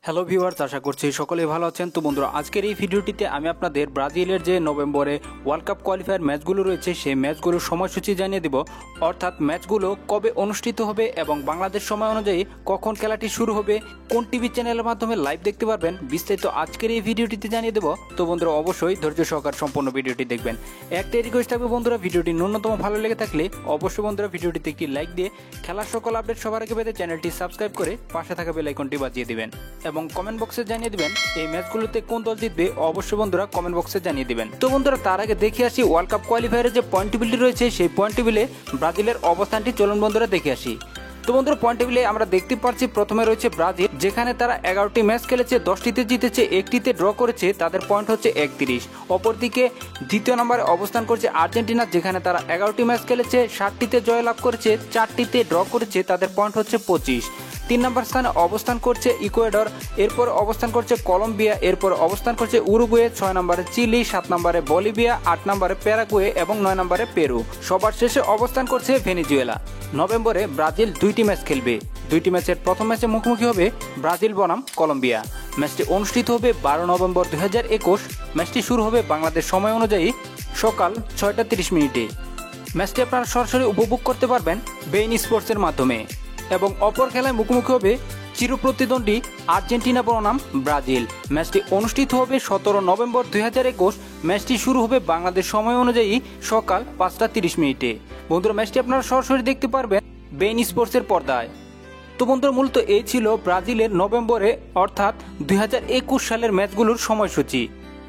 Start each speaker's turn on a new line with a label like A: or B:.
A: Hello viewers, আশা করছি সকলেই ভালো আছেন। তো বন্ধুরা, আজকের এই ভিডিওটিতে আমি আপনাদের ব্রাজিলের যে নভেম্বরে ওয়ার্ল্ড কাপ কোয়ালিফায়ার ম্যাচগুলো রয়েছে সেই ম্যাচগুলোর সময়সূচি জানিয়ে দেব, অর্থাৎ ম্যাচগুলো কবে অনুষ্ঠিত হবে এবং বাংলাদেশ সময় অনুযায়ী কখন খেলাটি শুরু হবে, কোন টিভি চ্যানেলের মাধ্যমে লাইভ দেখতে পারবেন, বিস্তারিত আজকের এই ভিডিওটিতে জানিয়ে দেব। তো বন্ধুরা, অবশ্যই ধৈর্য সহকার সম্পূর্ণ ভিডিওটি দেখবেন। একটাই রিকোয়েস্ট থাকবে বন্ধুরা, ভিডিওটি ন্যূনতম ভালো লেগে থাকলে অবশ্যই বন্ধুরা ভিডিওটিতে একটি লাইক দিয়ে খেলার সকল আপডেট সবার আগে পেতে চ্যানেলটি সাবস্ক্রাইব করে পাশে থাকা বেল আইকনটি বাজিয়ে দিবেন এবং কমেন্ট বক্সে জানিয়ে দিবেন এই ম্যাচগুলোতে কোন দল জিতবে। অবশ্যই বন্ধুরা কমেন্ট বক্সে জানিয়ে দিবেন। তো বন্ধুরা, তার আগে দেখে আসি ওয়ার্ল্ড কাপ কোয়ালিফায়ারের যে পয়েন্ট টেবিলটি রয়েছে সেই পয়েন্ট টেবিলে ব্রাজিলের অবস্থানটি। চলুন বন্ধুরা দেখে আসি। তো বন্ধুরা, পয়েন্ট টেবিলে আমরা দেখতে পাচ্ছি প্রথমে রয়েছে ব্রাজিল, যেখানে তারা 11টি ম্যাচ খেলেছে, 10টিতে জিতেছে, 1টিতে ড্র করেছে, তাদের পয়েন্ট হচ্ছে 31। অপরদিকে দ্বিতীয় নম্বরে অবস্থান করছে আর্জেন্টিনা, যেখানে তারা 11টি ম্যাচ খেলেছে, 7টিতে জয়লাভ করেছে, 4টিতে ড্র করেছে, তাদের পয়েন্ট হচ্ছে 25। 3 নম্বর স্থানে অবস্থান করছে ইকুয়েডর, এরপর অবস্থান করছে কলম্বিয়া, এরপর অবস্থান করছে উরুগুয়ে, 6 নম্বরে চিলি, 7 নম্বরে বলিভিয়া, 8 নম্বরে প্যারাগুয়ে এবং 9 নম্বরে পেরু। সবার শেষে অবস্থান করছে ভেনেজুয়েলা। নভেম্বরে ব্রাজিল 2টি ম্যাচ খেলবে। 2টি ম্যাচের প্রথম ম্যাচে মুখোমুখি হবে ব্রাজিল বনাম কলম্বিয়া। ম্যাচটি অনুষ্ঠিত হবে 12 নভেম্বর 2021। ম্যাচটি শুরু হবে বাংলাদেশ সময় অনুযায়ী সকাল 6টা 30 মিনিটে। ম্যাচটি আপনারা সরাসরি উপভোগ করতে পারবেন বেইন স্পোর্টসের মাধ্যমে। এবং অপর খেলায় মুখোমুখি হবে চিরপ্রতিদ্বন্দ্বী আর্জেন্টিনা বনাম ব্রাজিল। ম্যাচটি অনুষ্ঠিত হবে 17 নভেম্বর 2021। ম্যাচটি শুরু হবে বাংলাদেশ সময় অনুযায়ী সকাল 5টা 30 মিনিটে। বন্ধুরা, ম্যাচটি আপনারা সরাসরি দেখতে পারবেন বেইন স্পোর্টসের পর্দায়। তো বন্ধুরা, মূলত এই ছিল ব্রাজিলের নভেম্বরে অর্থাৎ 2021 সালের ম্যাচগুলোর সময়সূচি।